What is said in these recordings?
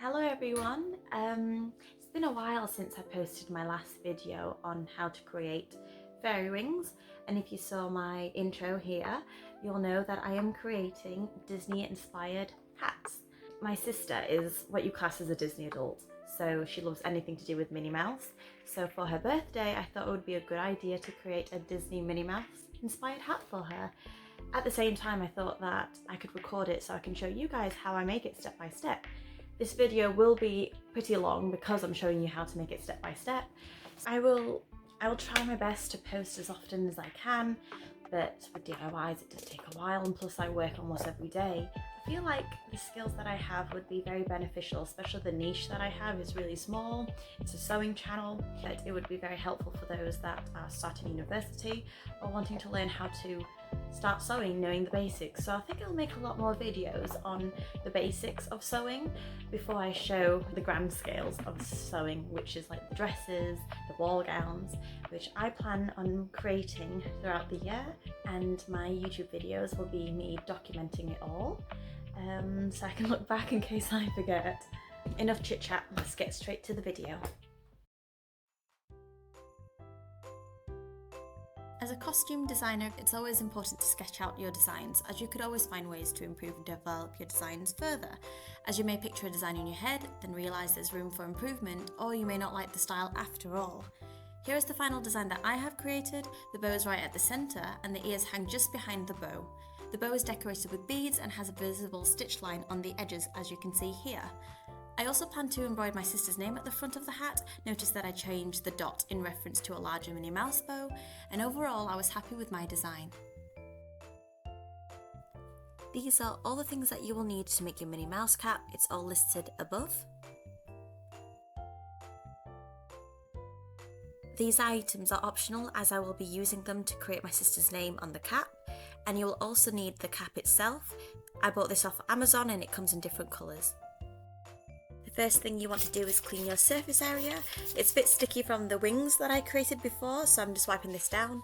Hello everyone, it's been a while since I posted my last video on how to create fairy rings, and if you saw my intro here, you'll know that I am creating Disney inspired hats. My sister is what you class as a Disney adult, so she loves anything to do with Minnie Mouse, so for her birthday I thought it would be a good idea to create a Disney Minnie Mouse inspired hat for her. At the same time I thought that I could record it so I can show you guys how I make it step by step. This video will be pretty long because I'm showing you how to make it step by step. I will try my best to post as often as I can, but with DIYs it does take a while, and plus I work almost every day. I feel like the skills that I have would be very beneficial, especially the niche that I have is really small. It's a sewing channel, but it would be very helpful for those that are starting university or wanting to learn how to start sewing, knowing the basics. So I think I'll make a lot more videos on the basics of sewing before I show the grand scales of sewing, which is like the dresses, the ball gowns, which I plan on creating throughout the year, and my YouTube videos will be me documenting it all, so I can look back in case I forget. Enough chit chat, let's get straight to the video. As a costume designer, it's always important to sketch out your designs, as you could always find ways to improve and develop your designs further, as you may picture a design in your head, then realise there's room for improvement, or you may not like the style after all. Here is the final design that I have created. The bow is right at the centre and the ears hang just behind the bow. The bow is decorated with beads and has a visible stitch line on the edges, as you can see here. I also plan to embroider my sister's name at the front of the hat. Notice that I changed the dot in reference to a larger Minnie Mouse bow, and overall I was happy with my design. These are all the things that you will need to make your Minnie Mouse cap. It's all listed above. These items are optional, as I will be using them to create my sister's name on the cap, and you will also need the cap itself. I bought this off Amazon and it comes in different colours. First thing you want to do is clean your surface area. It's a bit sticky from the wings that I created before, so I'm just wiping this down.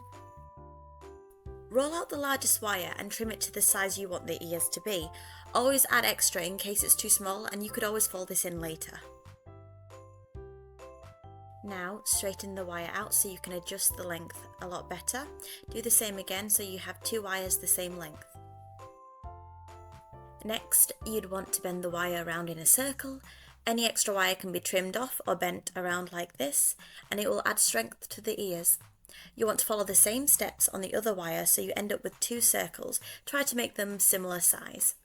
Roll out the largest wire and trim it to the size you want the ears to be. Always add extra in case it's too small, and you could always fold this in later. Now straighten the wire out so you can adjust the length a lot better. Do the same again so you have two wires the same length. Next, you'd want to bend the wire around in a circle. Any extra wire can be trimmed off or bent around like this, and it will add strength to the ears. You want to follow the same steps on the other wire so you end up with two circles. Try to make them similar size.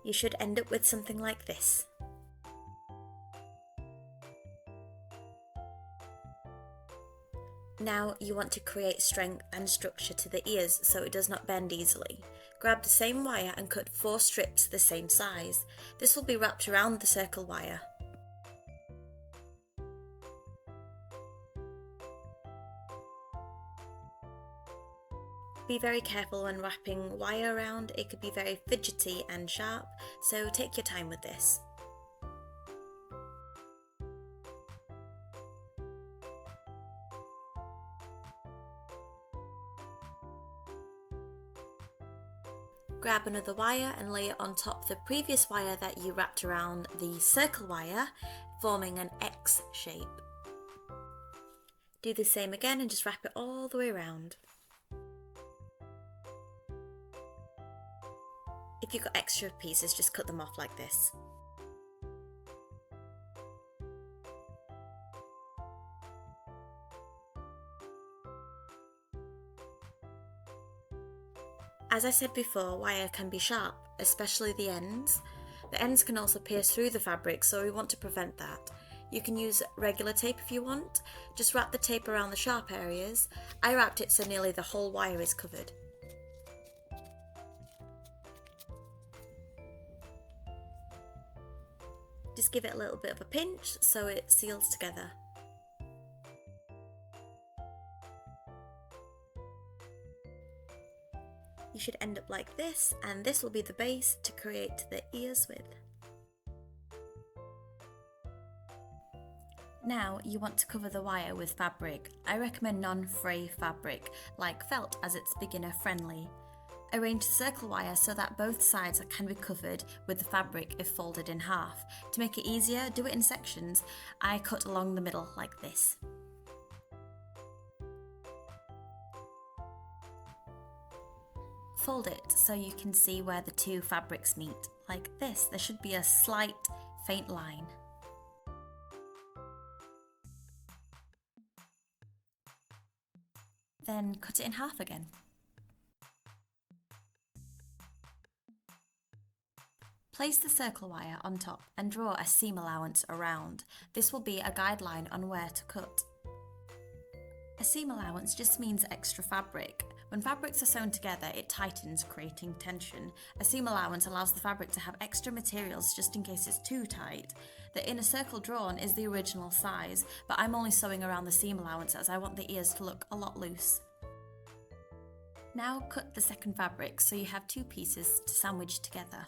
You should end up with something like this. Now you want to create strength and structure to the ears so it does not bend easily. Grab the same wire and cut 4 strips the same size. This will be wrapped around the circle wire. Be very careful when wrapping wire around, it could be very fidgety and sharp, so take your time with this. Grab another wire and lay it on top of the previous wire that you wrapped around the circle wire, forming an X shape. Do the same again and just wrap it all the way around. If you've got extra pieces, just cut them off like this. As I said before, wire can be sharp, especially the ends. The ends can also pierce through the fabric, so we want to prevent that. You can use regular tape if you want. Just wrap the tape around the sharp areas. I wrapped it so nearly the whole wire is covered. Just give it a little bit of a pinch so it seals together. You should end up like this, and this will be the base to create the ears with. Now you want to cover the wire with fabric. I recommend non-fray fabric, like felt, as it's beginner friendly. Arrange the circle wire so that both sides can be covered with the fabric if folded in half. To make it easier, do it in sections. I cut along the middle like this. Fold it so you can see where the two fabrics meet, like this. There should be a slight, faint line. Then cut it in half again. Place the circle wire on top and draw a seam allowance around. This will be a guideline on where to cut. A seam allowance just means extra fabric. When fabrics are sewn together, it tightens, creating tension. A seam allowance allows the fabric to have extra materials just in case it's too tight. The inner circle drawn is the original size, but I'm only sewing around the seam allowance as I want the ears to look a lot loose. Now cut the second fabric so you have two pieces to sandwich together.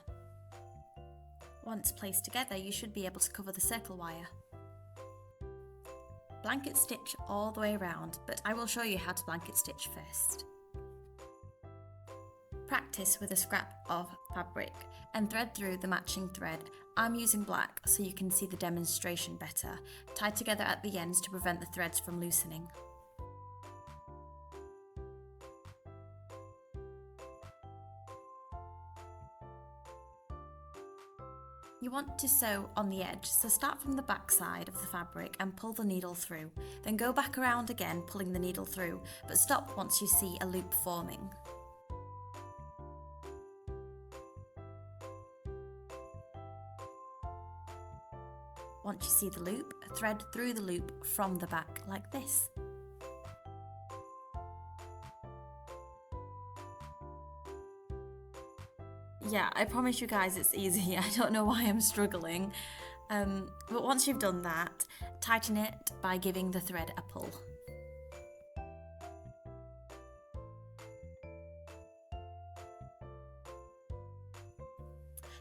Once placed together, you should be able to cover the circle wire. Blanket stitch all the way around, but I will show you how to blanket stitch first. Practice with a scrap of fabric and thread through the matching thread. I'm using black so you can see the demonstration better. Tie together at the ends to prevent the threads from loosening. You want to sew on the edge, so start from the back side of the fabric and pull the needle through. Then go back around again, pulling the needle through, but stop once you see a loop forming. Once you see the loop, thread through the loop from the back like this. Yeah, I promise you guys it's easy. I don't know why I'm struggling. But once you've done that, tighten it by giving the thread a pull.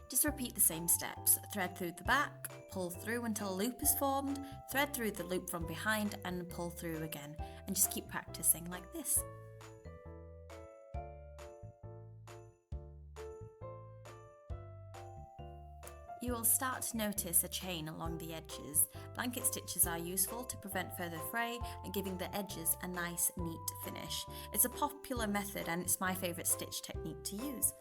Just repeat the same steps. Thread through the back, pull through until a loop is formed, thread through the loop from behind and pull through again. And just keep practicing like this. You will start to notice a chain along the edges. Blanket stitches are useful to prevent further fray and giving the edges a nice, neat finish. It's a popular method and it's my favourite stitch technique to use.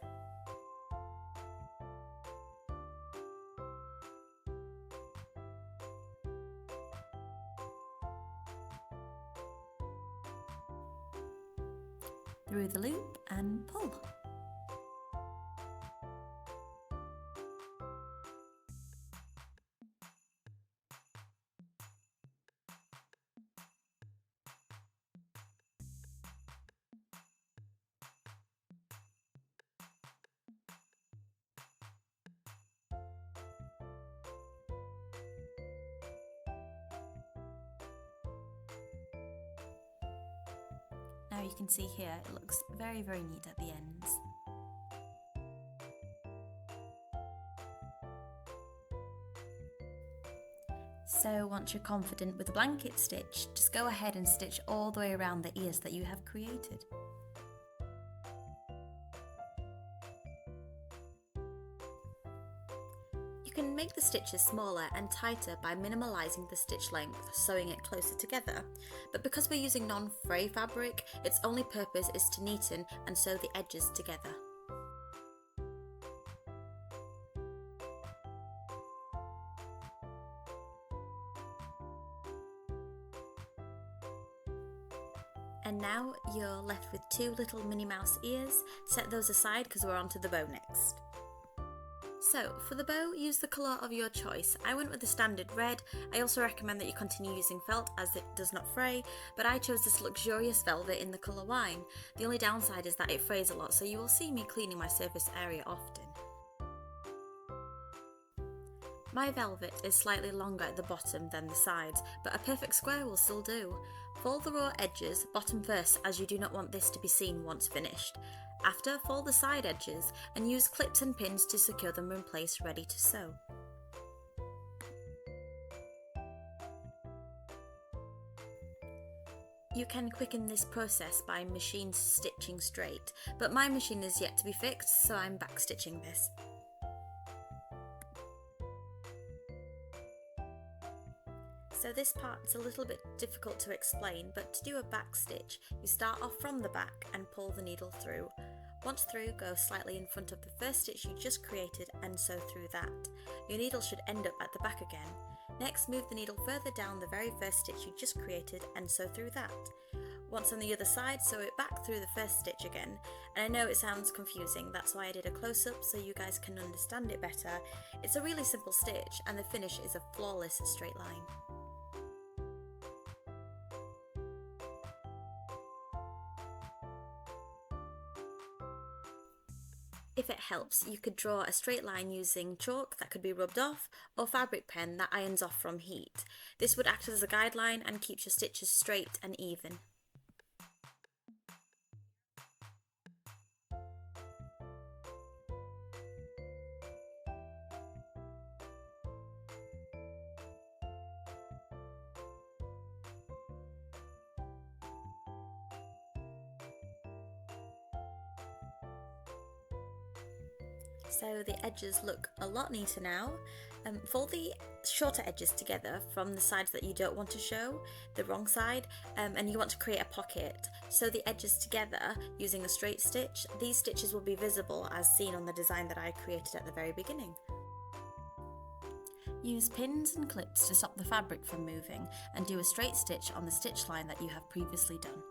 Through the loop and pull. Now you can see here it looks very, very neat at the ends. So once you're confident with the blanket stitch, just go ahead and stitch all the way around the ears that you have created. You can make the stitches smaller and tighter by minimalising the stitch length, sewing it closer together, but because we're using non-fray fabric, its only purpose is to neaten and sew the edges together. And now you're left with two little Minnie Mouse ears. Set those aside because we're on to the bow next. So, for the bow, use the colour of your choice. I went with the standard red. I also recommend that you continue using felt as it does not fray, but I chose this luxurious velvet in the colour wine. The only downside is that it frays a lot, so you will see me cleaning my surface area often. My velvet is slightly longer at the bottom than the sides, but a perfect square will still do. Fold the raw edges bottom first as you do not want this to be seen once finished. After, fold the side edges and use clips and pins to secure them in place ready to sew. You can quicken this process by machine stitching straight, but my machine is yet to be fixed, so I'm back stitching this. So this part's a little bit difficult to explain, but to do a back stitch, you start off from the back and pull the needle through. Once through, go slightly in front of the first stitch you just created and sew through that. Your needle should end up at the back again. Next, move the needle further down the very first stitch you just created and sew through that. Once on the other side, sew it back through the first stitch again. And I know it sounds confusing, that's why I did a close-up so you guys can understand it better. It's a really simple stitch and the finish is a flawless straight line. If it helps, you could draw a straight line using chalk that could be rubbed off, or fabric pen that irons off from heat. This would act as a guideline and keeps your stitches straight and even. So the edges look a lot neater now. Fold the shorter edges together from the sides that you don't want to show, the wrong side, and you want to create a pocket. Sew the edges together using a straight stitch. These stitches will be visible as seen on the design that I created at the very beginning. Use pins and clips to stop the fabric from moving and do a straight stitch on the stitch line that you have previously done.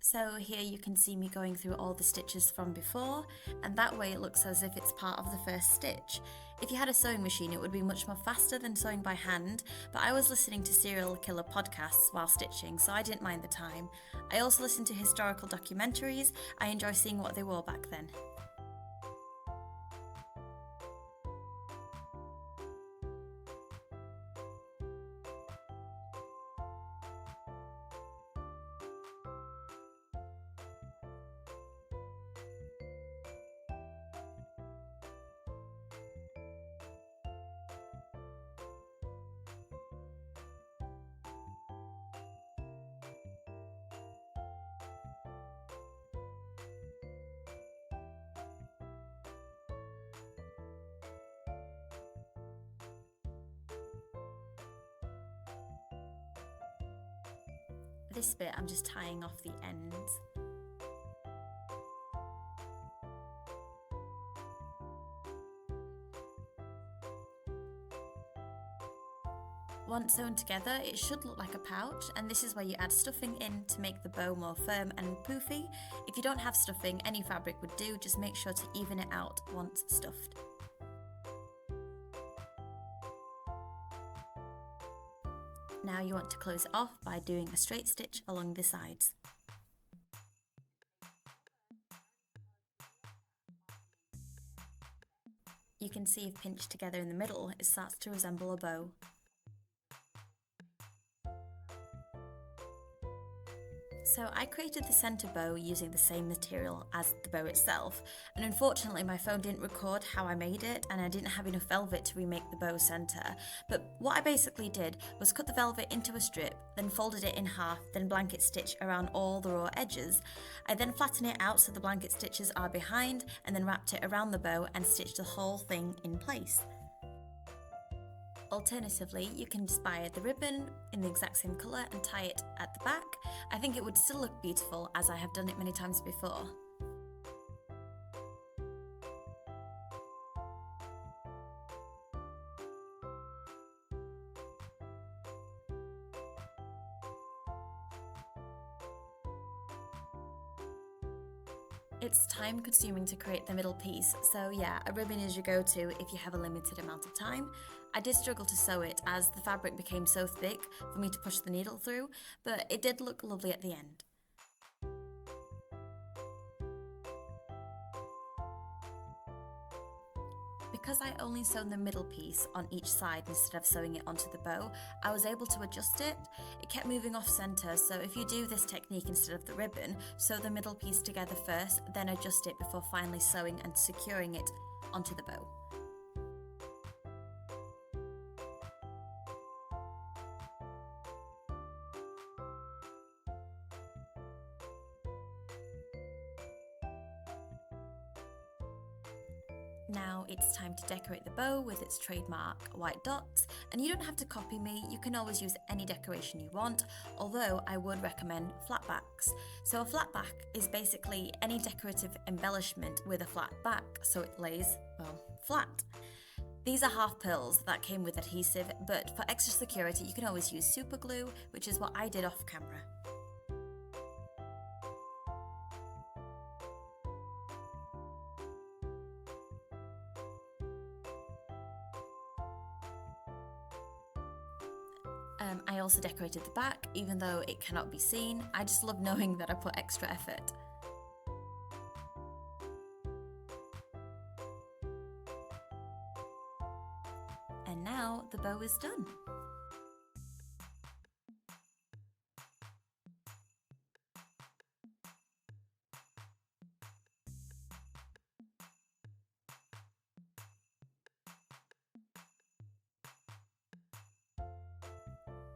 So here you can see me going through all the stitches from before, and that way it looks as if it's part of the first stitch. If you had a sewing machine, it would be much more faster than sewing by hand, but I was listening to serial killer podcasts while stitching, so I didn't mind the time. I also listened to historical documentaries. I enjoy seeing what they wore back then. This bit I'm just tying off the ends. Once sewn together, it should look like a pouch, and this is where you add stuffing in to make the bow more firm and poofy. If you don't have stuffing, any fabric would do, just make sure to even it out once stuffed. Now you want to close it off by doing a straight stitch along the sides. You can see if pinched together in the middle, it starts to resemble a bow. So I created the centre bow using the same material as the bow itself, and unfortunately my phone didn't record how I made it and I didn't have enough velvet to remake the bow centre. But what I basically did was cut the velvet into a strip, then folded it in half, then blanket stitch around all the raw edges. I then flattened it out so the blanket stitches are behind, and then wrapped it around the bow and stitched the whole thing in place. Alternatively, you can just buy the ribbon in the exact same colour and tie it at the back. I think it would still look beautiful as I have done it many times before. It's time consuming to create the middle piece, so yeah, a ribbon is your go-to if you have a limited amount of time. I did struggle to sew it as the fabric became so thick for me to push the needle through, but it did look lovely at the end. Because I only sewn the middle piece on each side instead of sewing it onto the bow, I was able to adjust it. It kept moving off center, so if you do this technique instead of the ribbon, sew the middle piece together first, then adjust it before finally sewing and securing it onto the bow. Now it's time to decorate the bow with its trademark white dots, and you don't have to copy me, you can always use any decoration you want, although I would recommend flat backs. So a flat back is basically any decorative embellishment with a flat back, so it lays, well, flat. These are half pearls that came with adhesive, but for extra security you can always use super glue, which is what I did off camera. I also decorated the back, even though it cannot be seen. I just love knowing that I put extra effort. And now the bow is done.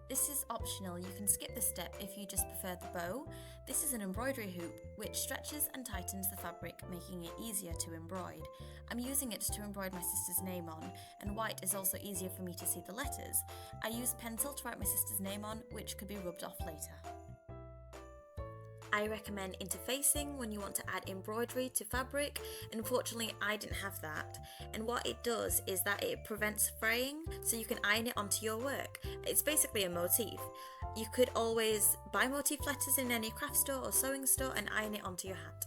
This is optional, you can skip this step if you just prefer the bow. This is an embroidery hoop which stretches and tightens the fabric, making it easier to embroider. I'm using it to embroider my sister's name on, and white is also easier for me to see the letters. I used pencil to write my sister's name on, which could be rubbed off later. I recommend interfacing when you want to add embroidery to fabric. Unfortunately, I didn't have that. And what it does is that it prevents fraying, so you can iron it onto your work. It's basically a motif. You could always buy motif letters in any craft store or sewing store and iron it onto your hat.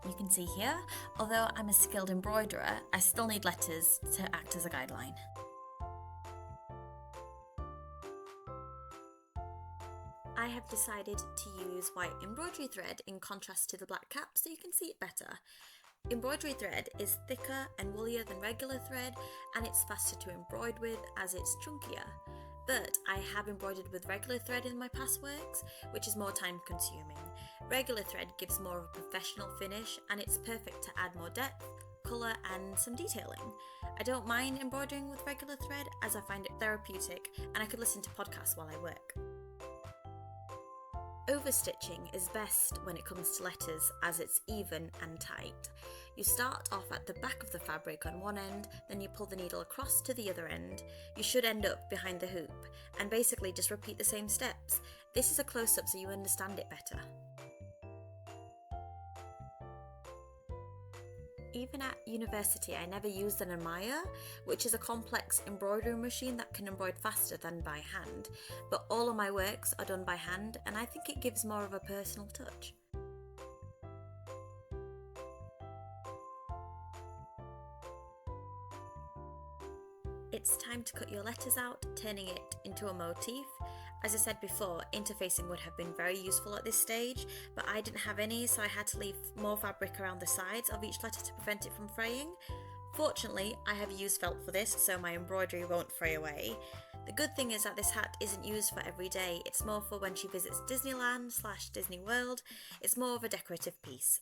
You can see here, although I'm a skilled embroiderer, I still need letters to act as a guideline. I have decided to use white embroidery thread in contrast to the black cap so you can see it better. Embroidery thread is thicker and woollier than regular thread, and it's faster to embroider with as it's chunkier. But I have embroidered with regular thread in my past works, which is more time consuming. Regular thread gives more of a professional finish, and it's perfect to add more depth, colour and some detailing. I don't mind embroidering with regular thread as I find it therapeutic, and I could listen to podcasts while I work. Overstitching is best when it comes to letters as it's even and tight. You start off at the back of the fabric on one end, then you pull the needle across to the other end. You should end up behind the hoop, and basically just repeat the same steps. This is a close-up so you understand it better. Even at university, I never used an Amaya, which is a complex embroidery machine that can embroider faster than by hand, but all of my works are done by hand, and I think it gives more of a personal touch. It's time to cut your letters out, turning it into a motif. As I said before, interfacing would have been very useful at this stage, but I didn't have any, so I had to leave more fabric around the sides of each letter to prevent it from fraying. Fortunately, I have used felt for this, so my embroidery won't fray away. The good thing is that this hat isn't used for every day, it's more for when she visits Disneyland/Disney World. It's more of a decorative piece.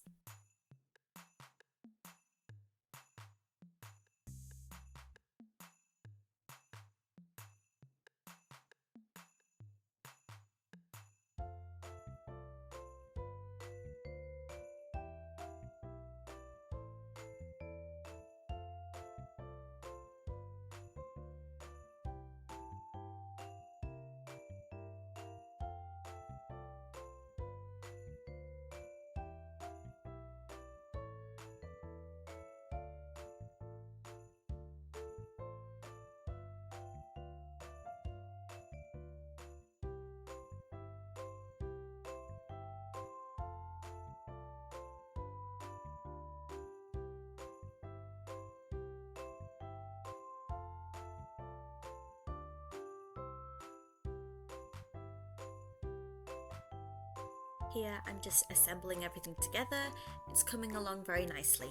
Here I'm just assembling everything together. It's coming along very nicely.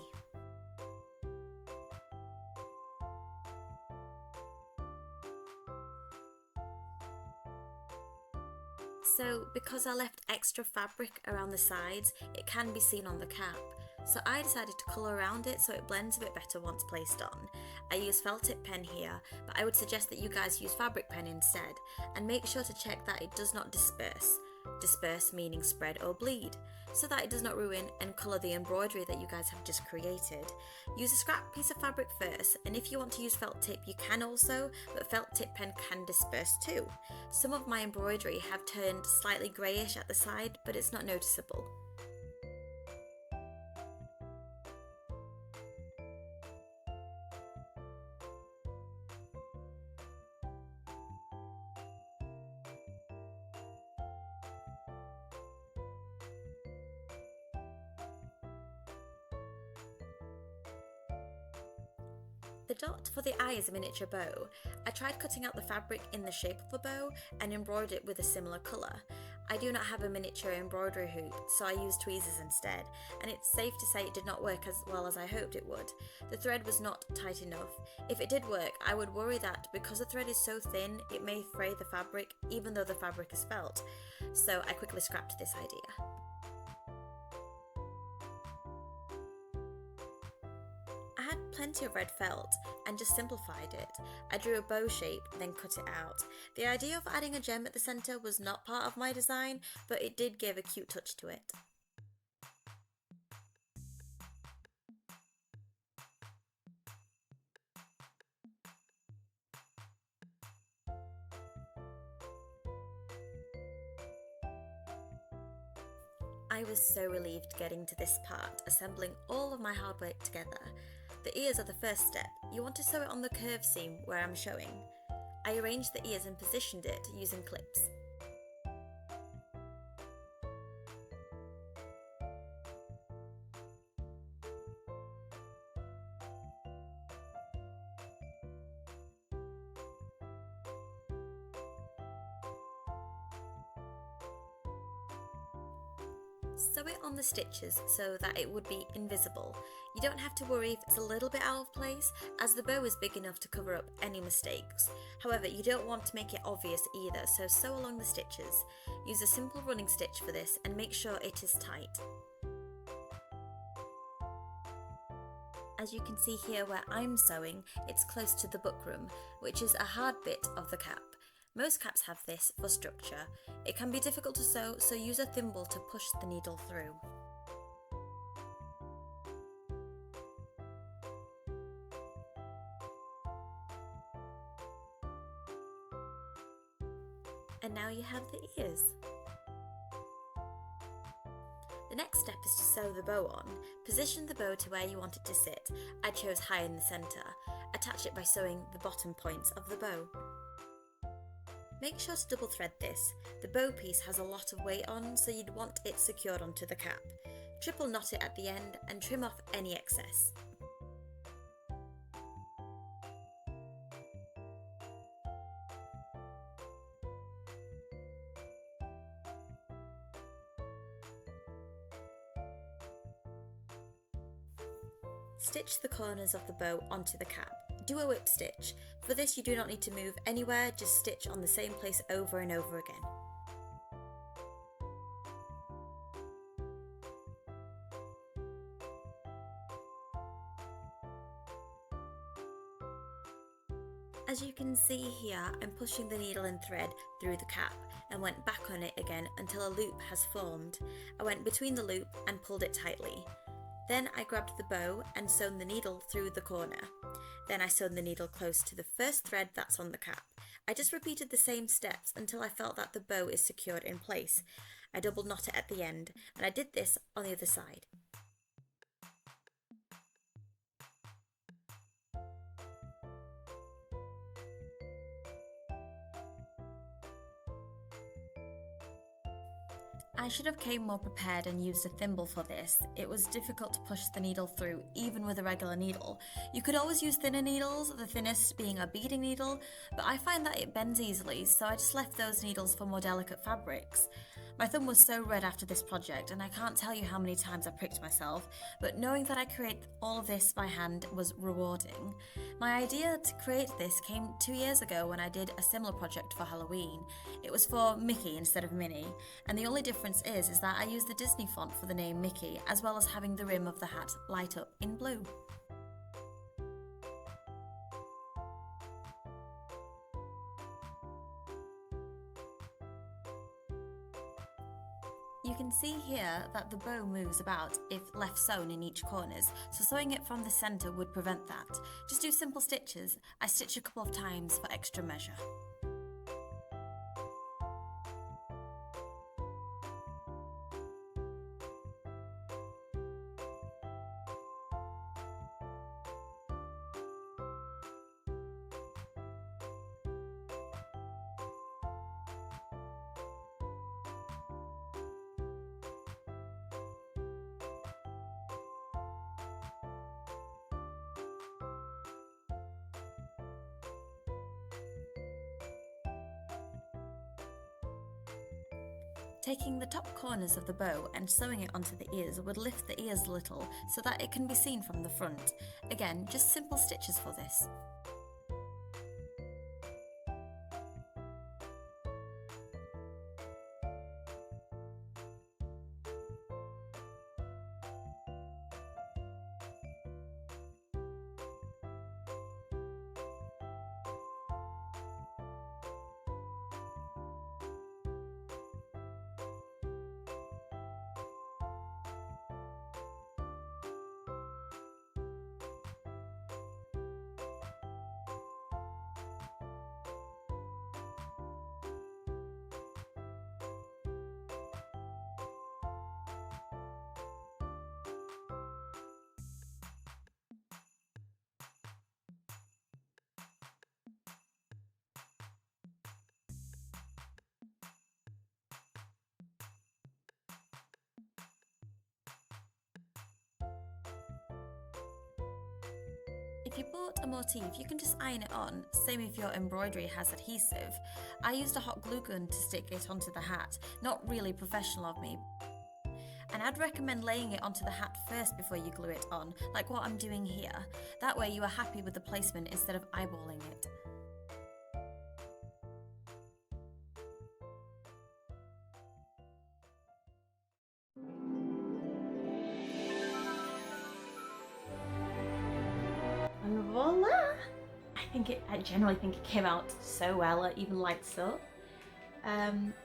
So because I left extra fabric around the sides, it can be seen on the cap. So I decided to colour around it so it blends a bit better once placed on. I use felt tip pen here, but I would suggest that you guys use fabric pen instead, and make sure to check that it does not disperse. Disperse meaning spread or bleed, so that it does not ruin and colour the embroidery that you guys have just created. Use a scrap piece of fabric first, and if you want to use felt tip you can also, but felt tip pen can disperse too. Some of my embroidery have turned slightly greyish at the side, but it's not noticeable. The dot for the eye is a miniature bow. I tried cutting out the fabric in the shape of a bow and embroidered it with a similar colour. I do not have a miniature embroidery hoop, so I used tweezers instead, and it's safe to say it did not work as well as I hoped it would. The thread was not tight enough. If it did work, I would worry that because the thread is so thin, it may fray the fabric even though the fabric is felt. So I quickly scrapped this idea. I had plenty of red felt and just simplified it. I drew a bow shape, then cut it out. The idea of adding a gem at the centre was not part of my design, but it did give a cute touch to it. I was so relieved getting to this part, assembling all of my hard work together. The ears are the first step. You want to sew it on the curved seam where I'm showing. I arranged the ears and positioned it using clips. Sew it on the stitches so that it would be invisible. You don't have to worry if it's a little bit out of place, as the bow is big enough to cover up any mistakes. However, you don't want to make it obvious either, so sew along the stitches. Use a simple running stitch for this and make sure it is tight. As you can see here where I'm sewing, it's close to the buckram, which is a hard bit of the cap. Most caps have this for structure. It can be difficult to sew, so use a thimble to push the needle through. And now you have the ears. The next step is to sew the bow on. Position the bow to where you want it to sit. I chose high in the centre. Attach it by sewing the bottom points of the bow. Make sure to double thread this. The bow piece has a lot of weight on, so you'd want it secured onto the cap. Triple knot it at the end and trim off any excess. Stitch the corners of the bow onto the cap. Do a whip stitch. For this you do not need to move anywhere, just stitch on the same place over and over again. As you can see here, I'm pushing the needle and thread through the cap and went back on it again until a loop has formed. I went between the loop and pulled it tightly. Then I grabbed the bow and sewn the needle through the corner. Then I sewn the needle close to the first thread that's on the cap. I just repeated the same steps until I felt that the bow is secured in place. I double knot it at the end, and I did this on the other side. I should have came more prepared and used a thimble for this. It was difficult to push the needle through, even with a regular needle. You could always use thinner needles, the thinnest being a beading needle, but I find that it bends easily, so I just left those needles for more delicate fabrics. My thumb was so red after this project, and I can't tell you how many times I pricked myself, but knowing that I create all of this by hand was rewarding. My idea to create this came 2 years ago when I did a similar project for Halloween. It was for Mickey instead of Minnie, and the only difference is that I used the Disney font for the name Mickey, as well as having the rim of the hat light up in blue. You can see here that the bow moves about if left sewn in each corners, so sewing it from the centre would prevent that. Just do simple stitches. I stitch a couple of times for extra measure. Taking the top corners of the bow and sewing it onto the ears would lift the ears a little so that it can be seen from the front. Again, just simple stitches for this. If you bought a motif, you can just iron it on, same if your embroidery has adhesive. I used a hot glue gun to stick it onto the hat, not really professional of me. And I'd recommend laying it onto the hat first before you glue it on, like what I'm doing here. That way you are happy with the placement instead of eyeballing it. And voila! I generally think it came out so well, even like so.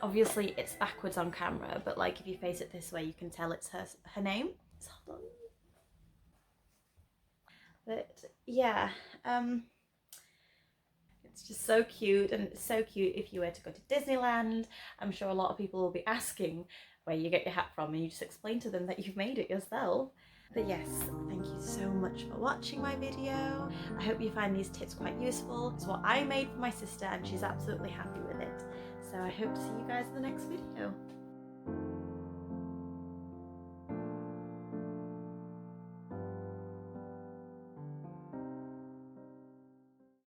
Obviously it's backwards on camera, but like if you face it this way, you can tell it's her name. So hold on. But yeah, it's just so cute, and it's so cute if you were to go to Disneyland. I'm sure a lot of people will be asking where you get your hat from, and you just explain to them that you've made it yourself. But yes, thank you so much for watching my video. I hope you find these tips quite useful. It's what I made for my sister and she's absolutely happy with it. So I hope to see you guys in the next video.